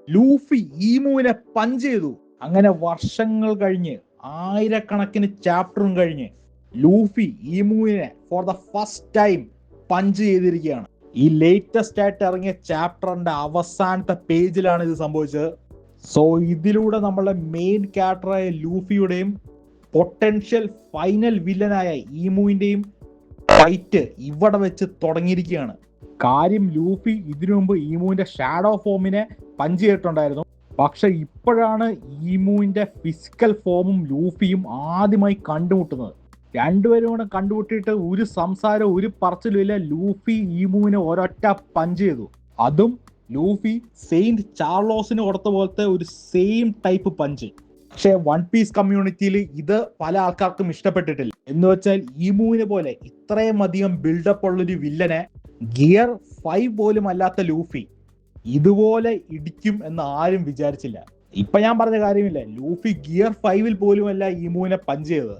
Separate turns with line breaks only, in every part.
Luffy ഈമുവിനെ punch ചെയ്തു. അങ്ങനെ വർഷങ്ങൾ കഴിഞ്ഞ്, ആയിരക്കണക്കിന് ചാപ്റ്ററും കഴിഞ്ഞ് ലൂഫി ഈമുവിനെ for the first time punch ചെയ്തിരിക്കുകയാണ്. ഈ ലേറ്റസ്റ്റ് ആയിട്ട് ഇറങ്ങിയ ചാപ്റ്ററിന്റെ അവസാനത്തെ പേജിലാണ് ഇത് സംഭവിച്ചത്. സോ ഇതിലൂടെ നമ്മളെ മെയിൻ ക്യാരക്ടറായ ലൂഫിയുടെയും പൊട്ടൻഷ്യൽ ഫൈനൽ വില്ലനായ ഈമുവിന്റെയും ഫൈറ്റ് ഇവിടെ വെച്ച് തുടങ്ങിയിരിക്കുകയാണ്. കാര്യം ലൂഫി ഇതിനു മുമ്പ് ഈമുവിന്റെ ഷാഡോ ഫോമിനെ പഞ്ച് ചെയ്തിട്ടുണ്ടായിരുന്നു. പക്ഷെ ഇപ്പോഴാണ് ഈമുവിന്റെ ഫിസിക്കൽ ഫോമും ലൂഫിയും ആദ്യമായി കണ്ടുമുട്ടുന്നത്. രണ്ടുപേരും കൂടെ കണ്ടുമുട്ടിയിട്ട് ഒരു സംസാരം, ഒരു പറച്ചിലും ഇല്ല. ലൂഫി ഈമുവിനെ ഒരൊറ്റ പഞ്ച് ചെയ്തു. അതും ലൂഫി സെയിന്റ് ചാർലോസിന് കൊടുത്ത പോലത്തെ ഒരു സെയിം ടൈപ്പ് പഞ്ച്. പക്ഷെ വൺ പീസ് കമ്മ്യൂണിറ്റിയിൽ ഇത് പല ആൾക്കാർക്കും ഇഷ്ടപ്പെട്ടിട്ടില്ല. എന്ന് വെച്ചാൽ ഈമുവിനെ പോലെ ഇത്രയും അധികം ബിൽഡപ്പ് ഉള്ളൊരു വില്ലനെ ഗിയർ 5 പോലും അല്ലാത്ത ലൂഫി ഇതുപോലെ ഇടിക്കും എന്ന് ആരും വിചാരിച്ചില്ല. ഇപ്പൊ ഞാൻ പറഞ്ഞ കാര്യമില്ല, ലൂഫി ഗിയർ 5 പോലുമല്ല ഈമുവിനെ പഞ്ച് ചെയ്തത്.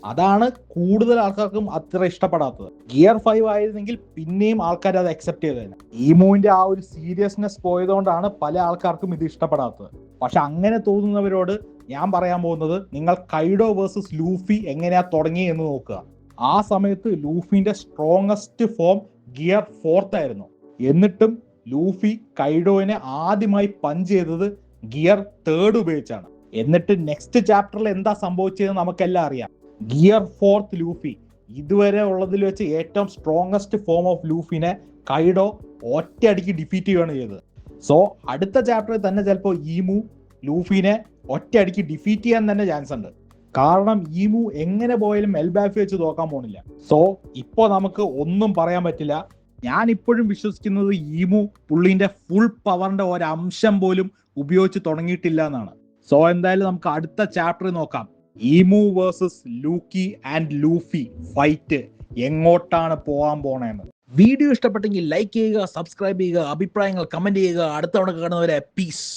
അതാണ് കൂടുതൽ ആൾക്കാർക്കും അത്ര ഇഷ്ടപ്പെടാത്തത്. ഗിയർ 5 ആയിരുന്നെങ്കിൽ പിന്നെയും ആൾക്കാർ അത് അക്സെപ്റ്റ് ചെയ്തേനെ. ഈമുവിന്റെ ആ ഒരു സീരിയസ്നെസ് പോയതുകൊണ്ടാണ് പല ആൾക്കാർക്കും ഇത് ഇഷ്ടപ്പെടാത്തത്. പക്ഷെ അങ്ങനെ തോന്നുന്നവരോട് ഞാൻ പറയാൻ പോകുന്നത്, നിങ്ങൾ കൈഡോ വേഴ്സസ് ലൂഫി എങ്ങനെയാ തുടങ്ങി എന്ന് നോക്കുക. ആ സമയത്ത് ലൂഫിന്റെ സ്ട്രോങ്ങസ്റ്റ് ഫോം ഗിയർ 4 ആയിരുന്നു. എന്നിട്ടും ലൂഫി കൈഡോനെ ആദ്യമായി പഞ്ച് ചെയ്തത് ഗിയർ 3 ഉപയോഗിച്ചാണ്. എന്നിട്ട് നെക്സ്റ്റ് ചാപ്റ്ററിൽ എന്താ സംഭവിച്ചതെന്ന് നമുക്കെല്ലാം അറിയാം. ഗിയർ 4 ലൂഫി ഇതുവരെ ഉള്ളതിൽ വെച്ച് ഏറ്റവും സ്ട്രോങ്ങസ്റ്റ് ഫോം ഓഫ് ലൂഫിനെ കൈഡോ ഒറ്റയടിക്ക് ഡിഫീറ്റ് ചെയ്യുകയാണ് ചെയ്തത്. സോ അടുത്ത ചാപ്റ്ററിൽ തന്നെ ചിലപ്പോൾ ഈമു ലൂഫിനെ ഒറ്റയടിക്ക് ഡിഫീറ്റ് ചെയ്യാൻ തന്നെ ചാൻസ് ഉണ്ട്. കാരണം ഈമു എങ്ങനെ പോയാലും എൽബാഫി വെച്ച് തോക്കാൻ പോണില്ല. സോ ഇപ്പോ നമുക്ക് ഒന്നും പറയാൻ പറ്റില്ല. ഞാൻ ഇപ്പോഴും വിശ്വസിക്കുന്നത് ഈമു പുള്ളിന്റെ ഫുൾ പവറിന്റെ ഒരംശം പോലും ഉപയോഗിച്ച് തുടങ്ങിയിട്ടില്ല എന്നാണ്. സോ എന്തായാലും നമുക്ക് അടുത്ത ചാപ്റ്റർ നോക്കാം. ഈമു വേഴ്സസ് ലൂക്കി ആൻഡ് ലൂഫി ഫൈറ്റ് എങ്ങോട്ടാണ് പോകാൻ പോണേന്ന്. വീഡിയോ ഇഷ്ടപ്പെട്ടെങ്കിൽ ലൈക്ക് ചെയ്യുക, സബ്സ്ക്രൈബ് ചെയ്യുക, അഭിപ്രായങ്ങൾ കമന്റ് ചെയ്യുക. അടുത്ത തവണ കാണുന്നവരെ പീസ്.